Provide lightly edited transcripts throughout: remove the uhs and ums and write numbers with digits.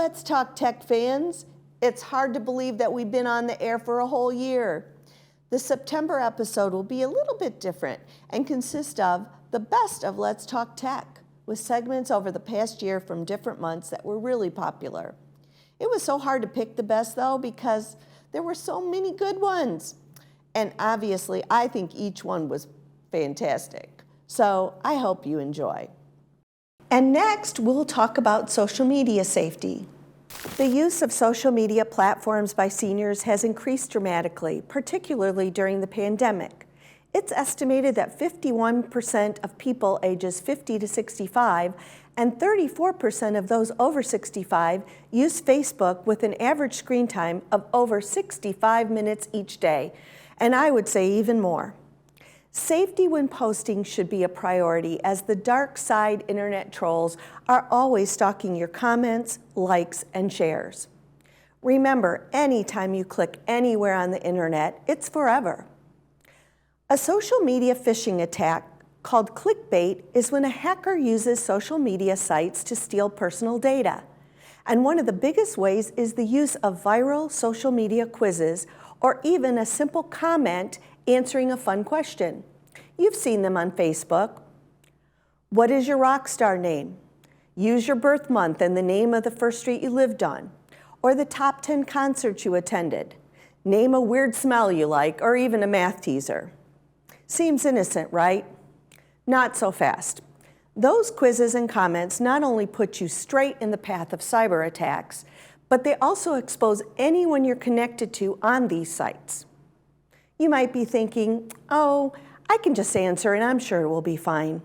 Let's Talk Tech fans. It's hard to believe that we've been on the air for a whole year. The September episode will be a little bit different and consist of the best of Let's Talk Tech, with segments over the past year from different months that were really popular. It was so hard to pick the best though because there were so many good ones. And obviously, I think each one was fantastic. So I hope you enjoy. And next, we'll talk about social media safety. The use of social media platforms by seniors has increased dramatically, particularly during the pandemic. It's estimated that 51% of people ages 50 to 65 and 34% of those over 65 use Facebook with an average screen time of over 65 minutes each day, and I would say even more. Safety when posting should be a priority, as the dark side internet trolls are always stalking your comments, likes, and shares. Remember, anytime you click anywhere on the internet, it's forever. A social media phishing attack called clickbait is when a hacker uses social media sites to steal personal data. And one of the biggest ways is the use of viral social media quizzes or even a simple comment answering a fun question. You've seen them on Facebook. What is your rock star name? Use your birth month and the name of the first street you lived on, or the top 10 concerts you attended. Name a weird smell you like, or even a math teaser. Seems innocent, right? Not so fast. Those quizzes and comments not only put you straight in the path of cyber attacks, but they also expose anyone you're connected to on these sites. You might be thinking, oh, I can just answer and I'm sure it will be fine.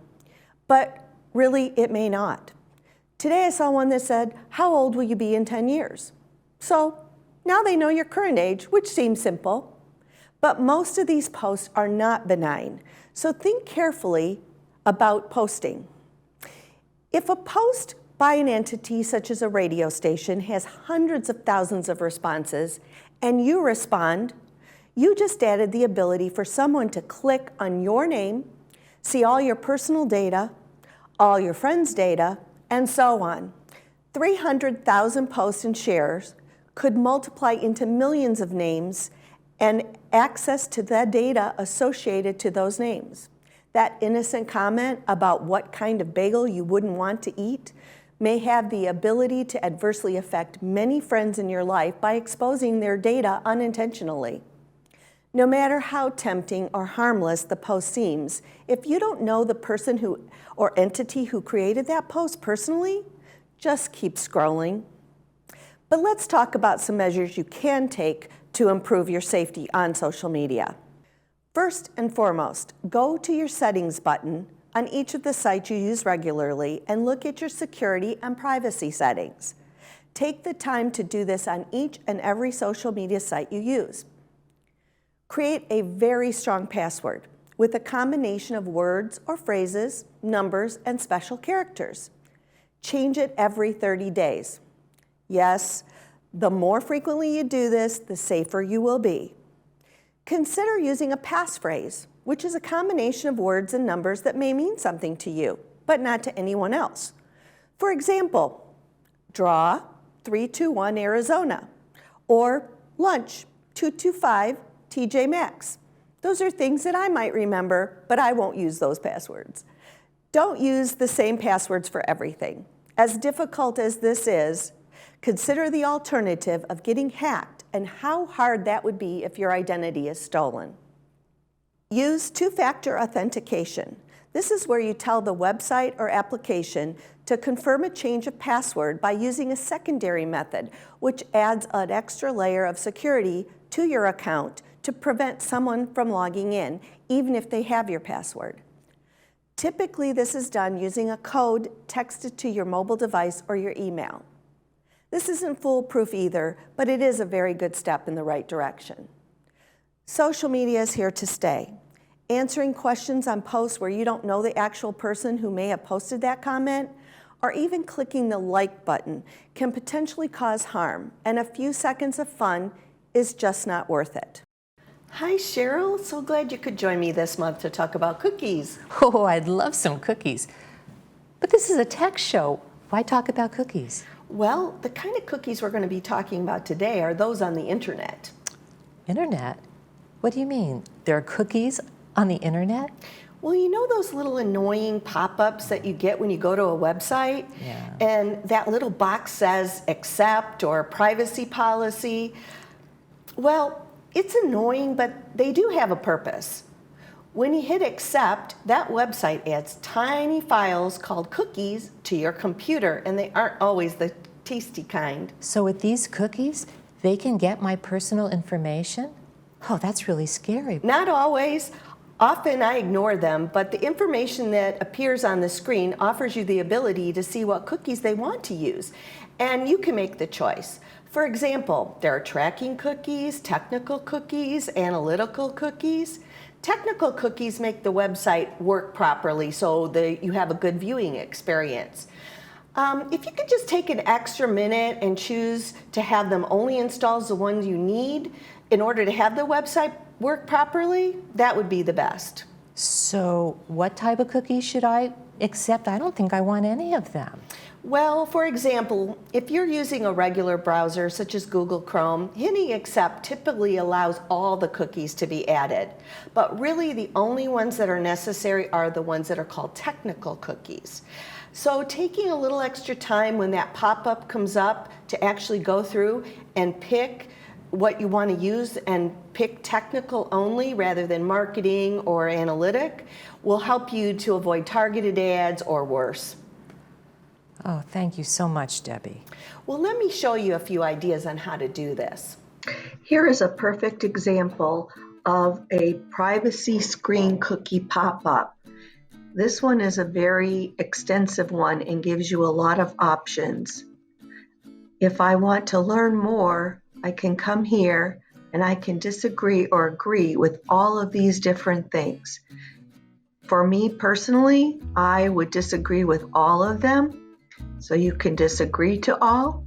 But really, it may not. Today I saw one that said, how old will you be in 10 years? So now they know your current age, which seems simple. But most of these posts are not benign, so think carefully about posting. If a post by an entity such as a radio station has hundreds of thousands of responses and you respond, you just added the ability for someone to click on your name, see all your personal data, all your friends' data, and so on. 300,000 posts and shares could multiply into millions of names and access to the data associated to those names. That innocent comment about what kind of bagel you wouldn't want to eat may have the ability to adversely affect many friends in your life by exposing their data unintentionally. No matter how tempting or harmless the post seems, if you don't know the person or entity who created that post personally, just keep scrolling. But let's talk about some measures you can take to improve your safety on social media. First and foremost, go to your settings button on each of the sites you use regularly and look at your security and privacy settings. Take the time to do this on each and every social media site you use. Create a very strong password with a combination of words or phrases, numbers, and special characters. Change it every 30 days. Yes, the more frequently you do this, the safer you will be. Consider using a passphrase, which is a combination of words and numbers that may mean something to you, but not to anyone else. For example, draw 321 Arizona, or lunch 225 TJ Maxx. Those are things that I might remember, but I won't use those passwords. Don't use the same passwords for everything. As difficult as this is, consider the alternative of getting hacked and how hard that would be if your identity is stolen. Use two-factor authentication. This is where you tell the website or application to confirm a change of password by using a secondary method, which adds an extra layer of security to your account to prevent someone from logging in, even if they have your password. Typically, this is done using a code texted to your mobile device or your email. This isn't foolproof either, but it is a very good step in the right direction. Social media is here to stay. Answering questions on posts where you don't know the actual person who may have posted that comment, or even clicking the like button, can potentially cause harm, and a few seconds of fun is just not worth it. Hi, Cheryl. So glad you could join me this month to talk about cookies. Oh, I'd love some cookies. But this is a tech show. Why talk about cookies? Well, the kind of cookies we're going to be talking about today are those on the internet. Internet? What do you mean? There are cookies on the internet? Well, you know those little annoying pop-ups that you get when you go to a website? Yeah. And that little box says accept or privacy policy. Well, it's annoying, but they do have a purpose. When you hit accept, that website adds tiny files called cookies to your computer, and they aren't always the tasty kind. So with these cookies, they can get my personal information? Oh, that's really scary. Not always. Often I ignore them, but the information that appears on the screen offers you the ability to see what cookies they want to use, and you can make the choice. For example, there are tracking cookies, technical cookies, analytical cookies. Technical cookies make the website work properly so that you have a good viewing experience. If you could just take an extra minute and choose to have them only install the ones you need in order to have the website work properly, that would be the best. So what type of cookies should I accept? I don't think I want any of them. Well, for example, if you're using a regular browser such as Google Chrome, hitting accept typically allows all the cookies to be added. But really the only ones that are necessary are the ones that are called technical cookies. So taking a little extra time when that pop-up comes up to actually go through and pick what you want to use and pick technical only rather than marketing or analytic will help you to avoid targeted ads or worse. Oh, thank you so much, Debbie. Well, let me show you a few ideas on how to do this. Here is a perfect example of a privacy screen cookie pop-up. This one is a very extensive one and gives you a lot of options. If I want to learn more, I can come here and I can disagree or agree with all of these different things. For me personally, I would disagree with all of them. So you can disagree to all,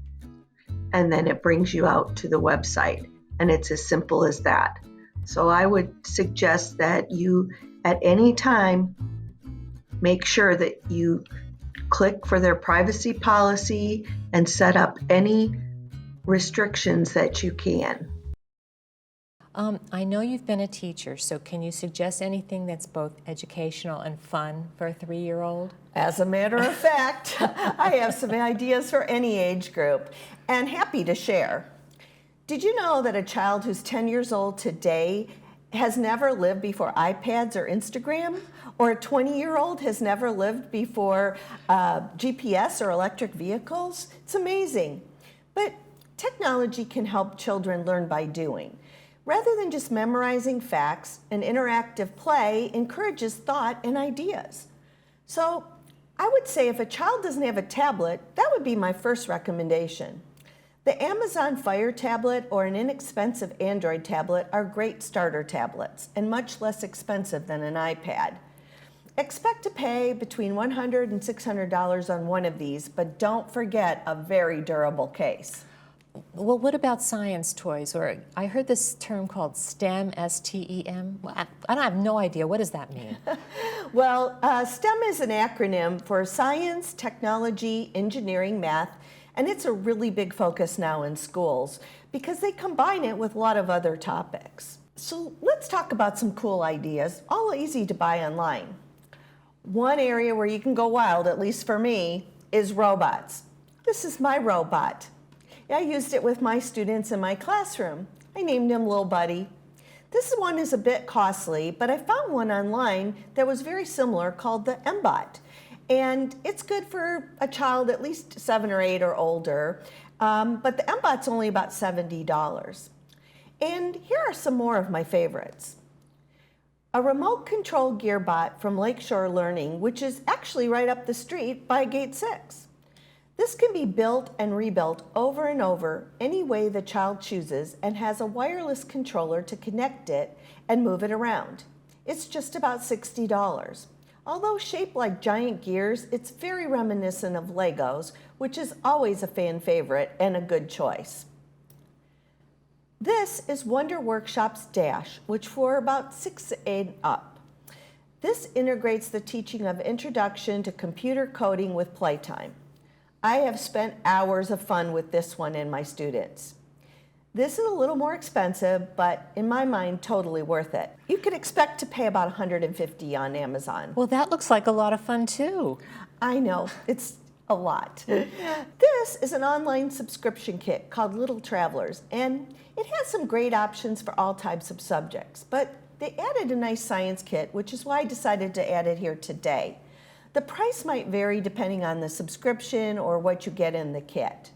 and then it brings you out to the website. And it's as simple as that. So I would suggest that you, at any time, make sure that you click for their privacy policy and set up any restrictions that you can. I know you've been a teacher, so can you suggest anything that's both educational and fun for a 3-year-old? As a matter of fact, I have some ideas for any age group, and happy to share. Did you know that a child who's 10 years old today has never lived before iPads or Instagram? Or a 20-year-old has never lived before GPS or electric vehicles? It's amazing. But technology can help children learn by doing. Rather than just memorizing facts, an interactive play encourages thought and ideas. So I would say if a child doesn't have a tablet, that would be my first recommendation. The Amazon Fire tablet or an inexpensive Android tablet are great starter tablets and much less expensive than an iPad. Expect to pay between $100 and $600 on one of these, but don't forget a very durable case. Well, what about science toys? Or I heard this term called STEM, S-T-E-M. Well, I have no idea. What does that mean? Well, STEM is an acronym for science, technology, engineering, math, and it's a really big focus now in schools because they combine it with a lot of other topics. So let's talk about some cool ideas, all easy to buy online. One area where you can go wild, at least for me, is robots. This is my robot. I used it with my students in my classroom. I named him Lil Buddy. This one is a bit costly, but I found one online that was very similar called the Gearbot. And it's good for a child at least 7 or 8 or older, but the Gearbot's only about $70. And here are some more of my favorites. A remote control Gearbot from Lakeshore Learning, which is actually right up the street by Gate 6. This can be built and rebuilt over and over any way the child chooses and has a wireless controller to connect it and move it around. It's just about $60. Although shaped like giant gears, it's very reminiscent of Legos, which is always a fan favorite and a good choice. This is Wonder Workshop's Dash, which for about 6 and up. This integrates the teaching of Introduction to Computer Coding with Playtime. I have spent hours of fun with this one and my students. This is a little more expensive, but in my mind, totally worth it. You could expect to pay about $150 on Amazon. Well, that looks like a lot of fun too. I know, it's a lot. This is an online subscription kit called Little Travelers, and it has some great options for all types of subjects, but they added a nice science kit, which is why I decided to add it here today. The price might vary depending on the subscription or what you get in the kit.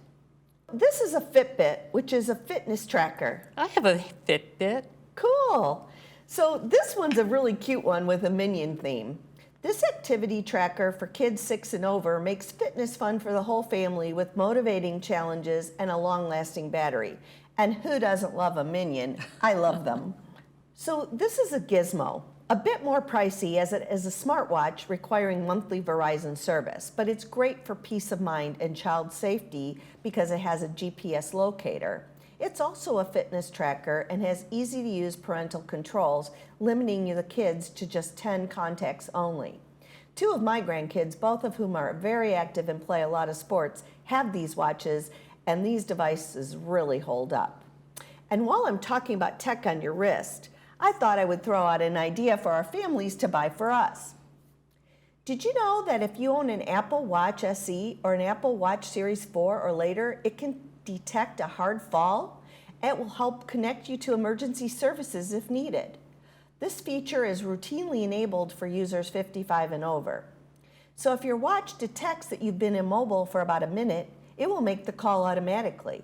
This is a Fitbit, which is a fitness tracker. I have a Fitbit. Cool. So this one's a really cute one with a minion theme. This activity tracker for kids 6 and over makes fitness fun for the whole family with motivating challenges and a long-lasting battery. And who doesn't love a minion? I love them. So this is a gizmo, a bit more pricey as it is a smartwatch requiring monthly Verizon service, but it's great for peace of mind and child safety because it has a GPS locator. It's also a fitness tracker and has easy to use parental controls, limiting the kids to just 10 contacts only. 2 of my grandkids, both of whom are very active and play a lot of sports, have these watches, and these devices really hold up. And while I'm talking about tech on your wrist, I thought I would throw out an idea for our families to buy for us. Did you know that if you own an Apple Watch SE or an Apple Watch Series 4 or later, it can detect a hard fall? It will help connect you to emergency services if needed. This feature is routinely enabled for users 55 and over. So if your watch detects that you've been immobile for about a minute, it will make the call automatically.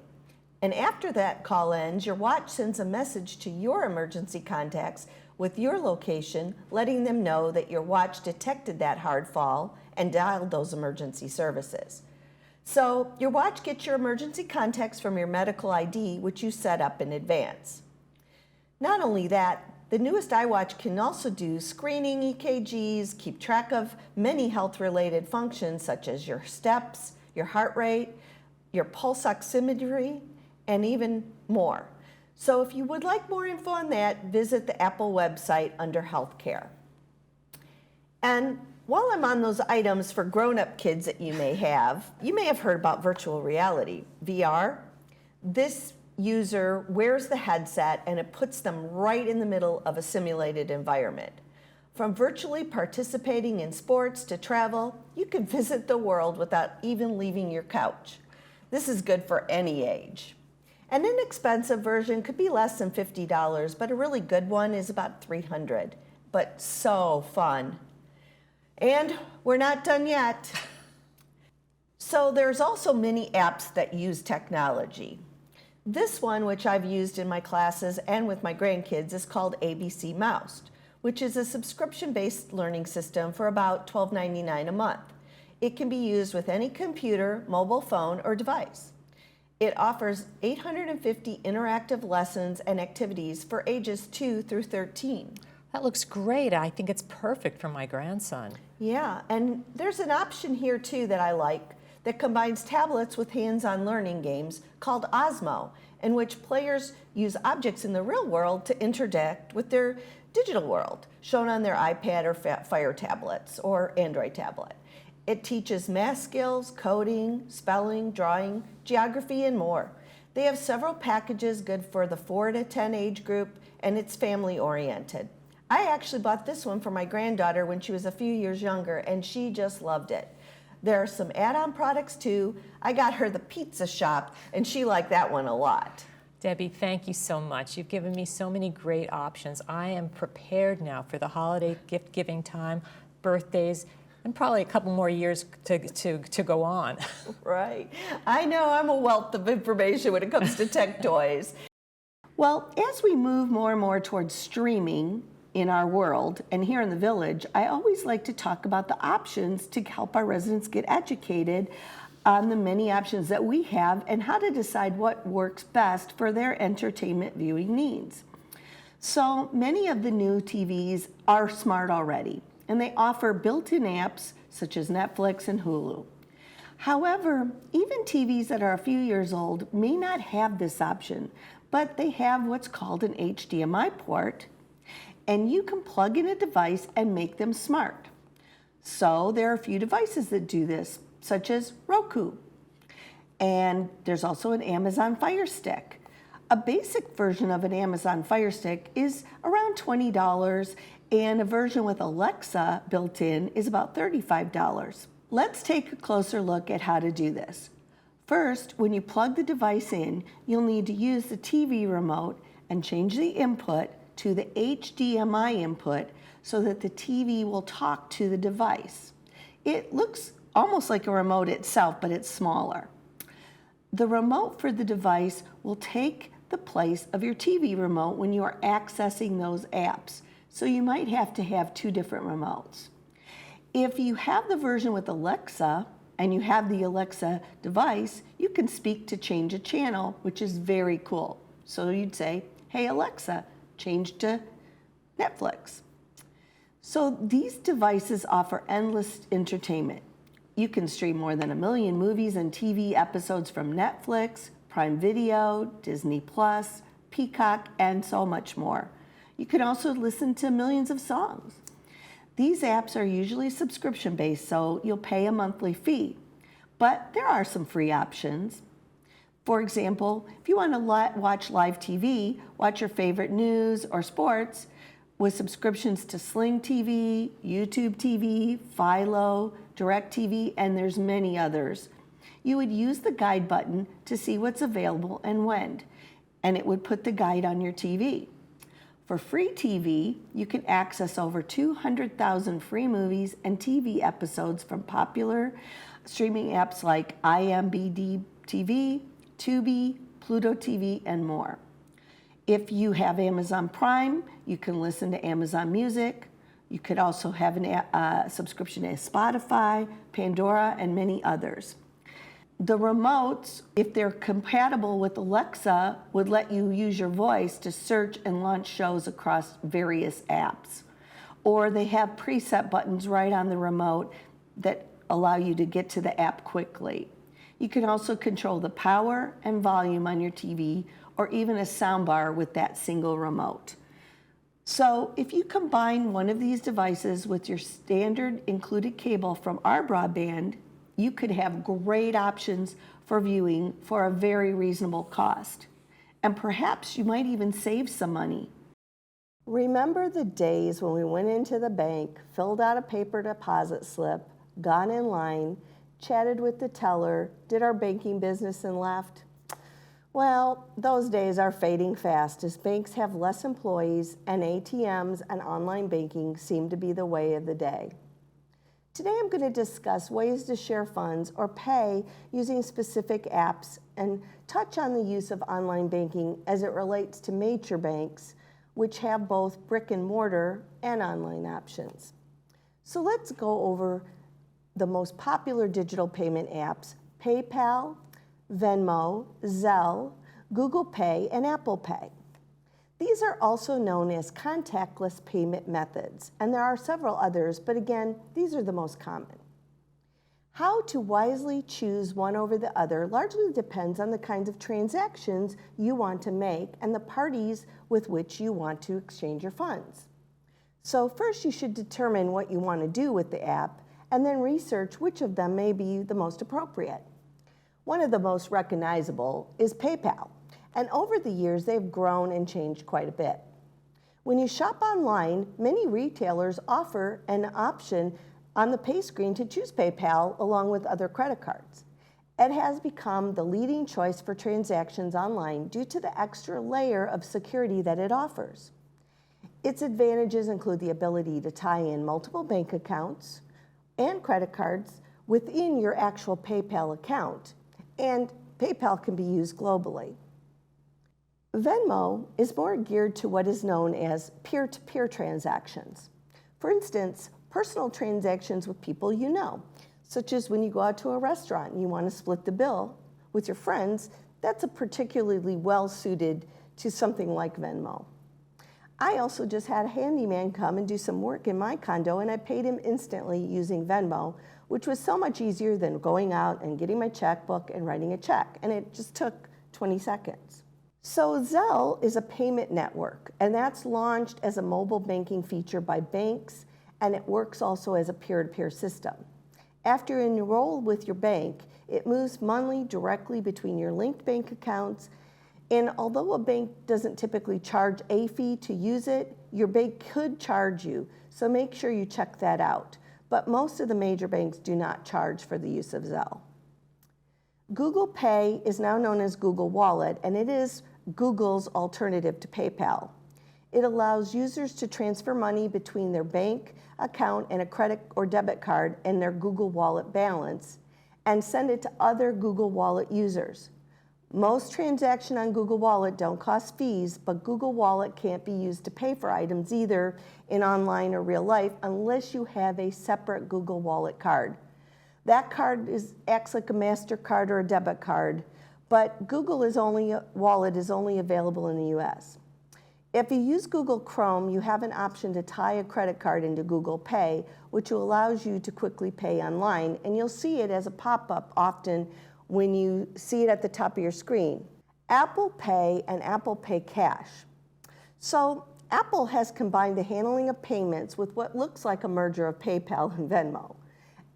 And after that call ends, your watch sends a message to your emergency contacts with your location, letting them know that your watch detected that hard fall and dialed those emergency services. So your watch gets your emergency contacts from your medical ID, which you set up in advance. Not only that, the newest iWatch can also do screening EKGs, keep track of many health-related functions such as your steps, your heart rate, your pulse oximetry, and even more. So if you would like more info on that, visit the Apple website under Healthcare. And while I'm on those items for grown-up kids that you may have heard about virtual reality, VR. This user wears the headset and it puts them right in the middle of a simulated environment. From virtually participating in sports to travel, you can visit the world without even leaving your couch. This is good for any age. An inexpensive version could be less than $50, but a really good one is about $300. But so fun. And we're not done yet. So there's also many apps that use technology. This one, which I've used in my classes and with my grandkids, is called ABC Mouse, which is a subscription-based learning system for about $12.99 a month. It can be used with any computer, mobile phone, or device. It offers 850 interactive lessons and activities for ages 2 through 13. That looks great. I think it's perfect for my grandson. Yeah, and there's an option here too that I like that combines tablets with hands-on learning games called Osmo, in which players use objects in the real world to interact with their digital world, shown on their iPad or Fire tablets or Android tablet. It teaches math skills, coding, spelling, drawing, geography, and more. They have several packages good for the 4 to 10 age group, and it's family-oriented. I actually bought this one for my granddaughter when she was a few years younger, and she just loved it. There are some add-on products too. I got her the pizza shop, and she liked that one a lot. Debbie, thank you so much. You've given me so many great options. I am prepared now for the holiday gift-giving time, birthdays, and probably a couple more years to go on. Right. I know I'm a wealth of information when it comes to tech toys. Well, as we move more and more towards streaming in our world and here in the village, I always like to talk about the options to help our residents get educated on the many options that we have and how to decide what works best for their entertainment viewing needs. So many of the new TVs are smart already, and they offer built-in apps such as Netflix and Hulu. However, even TVs that are a few years old may not have this option, but they have what's called an HDMI port, and you can plug in a device and make them smart. So there are a few devices that do this, such as Roku, And there's also an Amazon Fire Stick. A basic version of an Amazon Fire Stick is around $20, and a version with Alexa built in is about $35. Let's take a closer look at how to do this. First, when you plug the device in, you'll need to use the TV remote and change the input to the HDMI input so that the TV will talk to the device. It looks almost like a remote itself, but it's smaller. The remote for the device will take the place of your TV remote when you are accessing those apps, so you might have to have two different remotes. If you have the version with Alexa and you have the Alexa device, you can speak to change a channel, which is very cool. So you'd say, "Hey Alexa, change to Netflix." So these devices offer endless entertainment. You can stream more than 1 million movies and TV episodes from Netflix, Prime Video, Disney Plus, Peacock, and so much more. You can also listen to millions of songs. These apps are usually subscription-based, so you'll pay a monthly fee. But there are some free options. For example, if you want to watch live TV, watch your favorite news or sports, with subscriptions to Sling TV, YouTube TV, Philo, DirecTV, and there's many others, you would use the guide button to see what's available and when, and it would put the guide on your TV. For free TV, you can access over 200,000 free movies and TV episodes from popular streaming apps like IMDb TV, Tubi, Pluto TV, and more. If you have Amazon Prime, you can listen to Amazon Music. You could also have a subscription to Spotify, Pandora, and many others. The remotes, if they're compatible with Alexa, would let you use your voice to search and launch shows across various apps. Or they have preset buttons right on the remote that allow you to get to the app quickly. You can also control the power and volume on your TV, or even a soundbar with that single remote. So if you combine one of these devices with your standard included cable from our broadband, you could have great options for viewing for a very reasonable cost. And perhaps you might even save some money. Remember the days when we went into the bank, filled out a paper deposit slip, got in line, chatted with the teller, did our banking business, and left? Well, those days are fading fast as banks have less employees and ATMs and online banking seem to be the way of the day. Today I'm going to discuss ways to share funds or pay using specific apps and touch on the use of online banking as it relates to major banks, which have both brick and mortar and online options. So let's go over the most popular digital payment apps: PayPal, Venmo, Zelle, Google Pay, and Apple Pay. These are also known as contactless payment methods, and there are several others, but again, these are the most common. How to wisely choose one over the other largely depends on the kinds of transactions you want to make and the parties with which you want to exchange your funds. So first you should determine what you want to do with the app, and then research which of them may be the most appropriate. One of the most recognizable is PayPal, and over the years they've grown and changed quite a bit. When you shop online, many retailers offer an option on the pay screen to choose PayPal along with other credit cards. It has become the leading choice for transactions online due to the extra layer of security that it offers. Its advantages include the ability to tie in multiple bank accounts and credit cards within your actual PayPal account, and PayPal can be used globally. Venmo is more geared to what is known as peer-to-peer transactions. For instance, personal transactions with people you know, such as when you go out to a restaurant and you want to split the bill with your friends. That's a particularly well suited to something like Venmo. I also just had a handyman come and do some work in my condo, and I paid him instantly using Venmo, which was so much easier than going out and getting my checkbook and writing a check, and it just took 20 seconds. So Zelle is a payment network, and that's launched as a mobile banking feature by banks, and it works also as a peer-to-peer system. After you enroll with your bank, it moves money directly between your linked bank accounts, and although a bank doesn't typically charge a fee to use it, your bank could charge you, so make sure you check that out. But most of the major banks do not charge for the use of Zelle. Google Pay is now known as Google Wallet, and it is Google's alternative to PayPal. It allows users to transfer money between their bank account and a credit or debit card and their Google Wallet balance, and send it to other Google Wallet users. Most transactions on Google Wallet don't cost fees, but Google Wallet can't be used to pay for items either in online or real life unless you have a separate Google Wallet card. That card acts like a MasterCard or a debit card, but Google Wallet is only available in the US. If you use Google Chrome, you have an option to tie a credit card into Google Pay, which allows you to quickly pay online, and you'll see it as a pop-up often when you see it at the top of your screen. Apple Pay and Apple Pay Cash. So Apple has combined the handling of payments with what looks like a merger of PayPal and Venmo.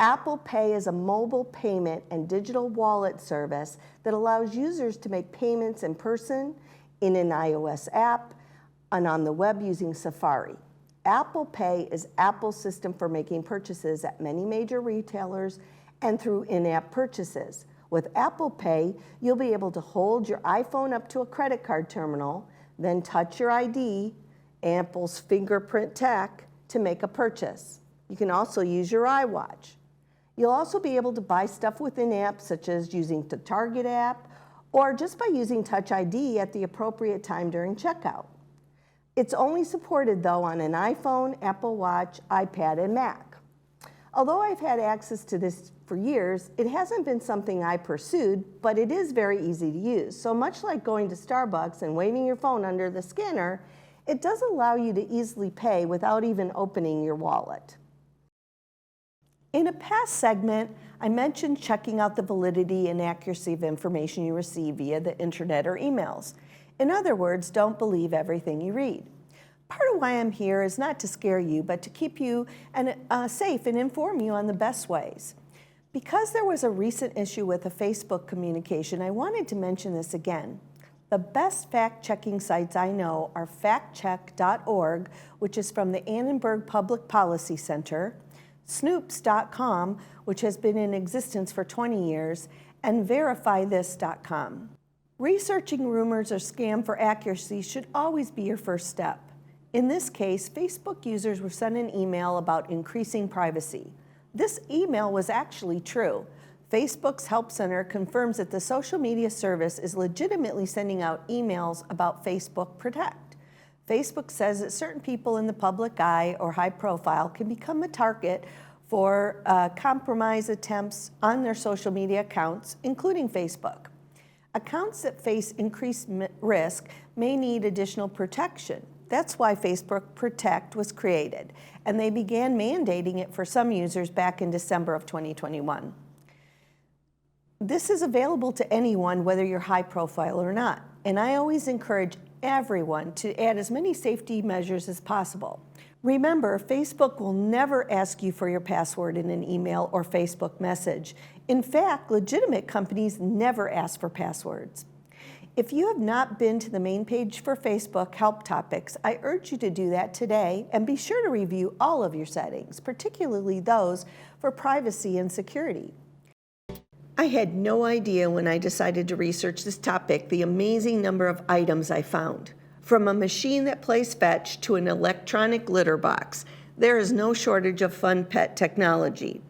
Apple Pay is a mobile payment and digital wallet service that allows users to make payments in person, in an iOS app, and on the web using Safari. Apple Pay is Apple's system for making purchases at many major retailers and through in-app purchases. With Apple Pay, you'll be able to hold your iPhone up to a credit card terminal, then touch your ID, Apple's fingerprint tech, to make a purchase. You can also use your iWatch. You'll also be able to buy stuff within apps, such as using the Target app, or just by using Touch ID at the appropriate time during checkout. It's only supported, though, on an iPhone, Apple Watch, iPad, and Mac. Although I've had access to this for years, it hasn't been something I pursued, but it is very easy to use. So much like going to Starbucks and waving your phone under the scanner, it does allow you to easily pay without even opening your wallet. In a past segment, I mentioned checking out the validity and accuracy of information you receive via the internet or emails. In other words, don't believe everything you read. Part of why I'm here is not to scare you, but to keep you safe and inform you on the best ways. Because there was a recent issue with a Facebook communication, I wanted to mention this again. The best fact-checking sites I know are factcheck.org, which is from the Annenberg Public Policy Center, snoops.com, which has been in existence for 20 years, and verifythis.com. Researching rumors or scam for accuracy should always be your first step. In this case, Facebook users were sent an email about increasing privacy. This email was actually true. Facebook's Help Center confirms that the social media service is legitimately sending out emails about Facebook Protect. Facebook says that certain people in the public eye or high profile can become a target for compromise attempts on their social media accounts, including Facebook. Accounts that face increased risk may need additional protection. That's why Facebook Protect was created, and they began mandating it for some users back in December of 2021. This is available to anyone, whether you're high profile or not, and I always encourage everyone to add as many safety measures as possible. Remember, Facebook will never ask you for your password in an email or Facebook message. In fact, legitimate companies never ask for passwords. If you have not been to the main page for Facebook Help Topics, I urge you to do that today and be sure to review all of your settings, particularly those for privacy and security. I had no idea when I decided to research this topic the amazing number of items I found. From a machine that plays fetch to an electronic litter box, there is no shortage of fun pet technology.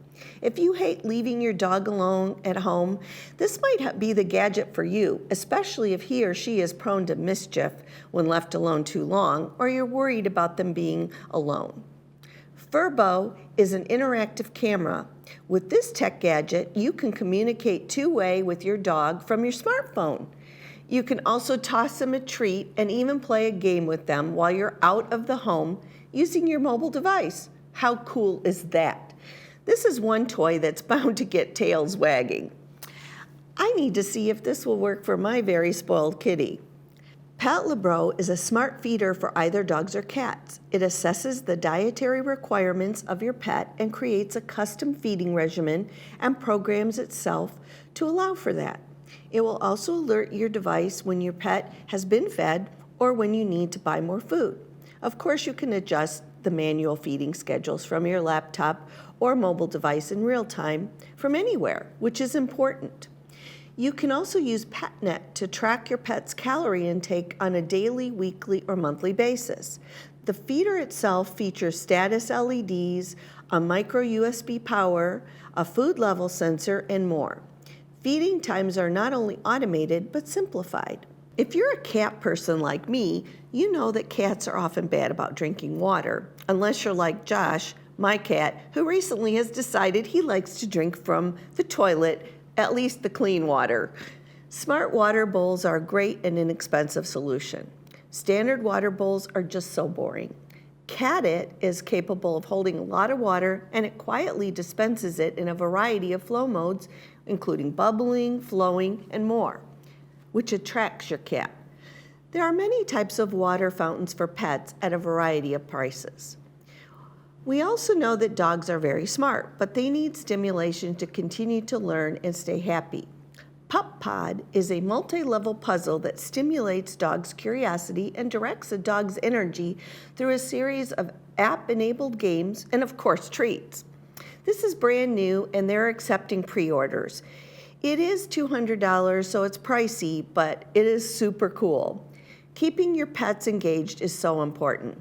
If you hate leaving your dog alone at home, this might be the gadget for you, especially if he or she is prone to mischief when left alone too long, or you're worried about them being alone. Furbo is an interactive camera. With this tech gadget, you can communicate two-way with your dog from your smartphone. You can also toss them a treat and even play a game with them while you're out of the home using your mobile device. How cool is that? This is one toy that's bound to get tails wagging. I need to see if this will work for my very spoiled kitty. Patlabro is a smart feeder for either dogs or cats. It assesses the dietary requirements of your pet and creates a custom feeding regimen and programs itself to allow for that. It will also alert your device when your pet has been fed or when you need to buy more food. Of course, you can adjust the manual feeding schedules from your laptop or mobile device in real time from anywhere, which is important. You can also use PetNet to track your pet's calorie intake on a daily, weekly, or monthly basis. The feeder itself features status LEDs, a micro USB power, a food level sensor, and more. Feeding times are not only automated, but simplified. If you're a cat person like me, you know that cats are often bad about drinking water, unless you're like Josh, my cat, who recently has decided he likes to drink from the toilet, at least the clean water. Smart water bowls are a great and inexpensive solution. Standard water bowls are just so boring. CatIt is capable of holding a lot of water, and it quietly dispenses it in a variety of flow modes, including bubbling, flowing, and more, which attracts your cat. There are many types of water fountains for pets at a variety of prices. We also know that dogs are very smart, but they need stimulation to continue to learn and stay happy. Pup Pod is a multi-level puzzle that stimulates dogs' curiosity and directs a dog's energy through a series of app-enabled games and, of course, treats. This is brand new, and they're accepting pre-orders. It is $200, so it's pricey, but it is super cool. Keeping your pets engaged is so important.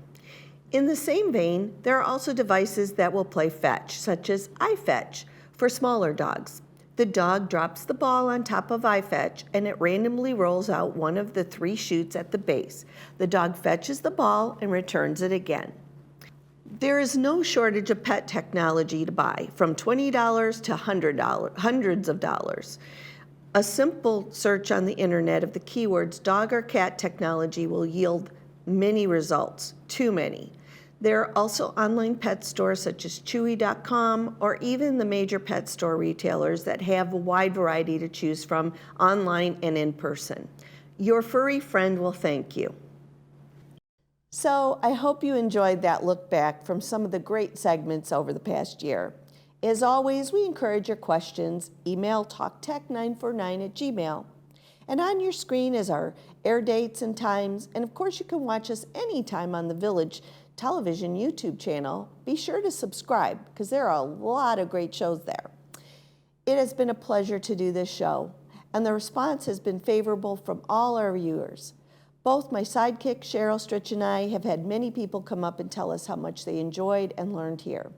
In the same vein, there are also devices that will play fetch, such as iFetch for smaller dogs. The dog drops the ball on top of iFetch, and it randomly rolls out one of the 3 chutes at the base. The dog fetches the ball and returns it again. There is no shortage of pet technology to buy, from $20 to hundreds of dollars. A simple search on the internet of the keywords dog or cat technology will yield many results, too many. There are also online pet stores such as Chewy.com or even the major pet store retailers that have a wide variety to choose from online and in person. Your furry friend will thank you. So I hope you enjoyed that look back from some of the great segments over the past year. As always, we encourage your questions. Email talktech949@gmail.com. And on your screen is our air dates and times. And of course, you can watch us anytime on the Village Television YouTube channel. Be sure to subscribe because there are a lot of great shows there. It has been a pleasure to do this show, and the response has been favorable from all our viewers. Both my sidekick, Cheryl Stritch, and I have had many people come up and tell us how much they enjoyed and learned here.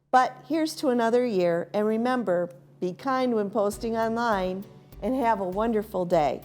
But here's to another year, and remember, be kind when posting online, and have a wonderful day.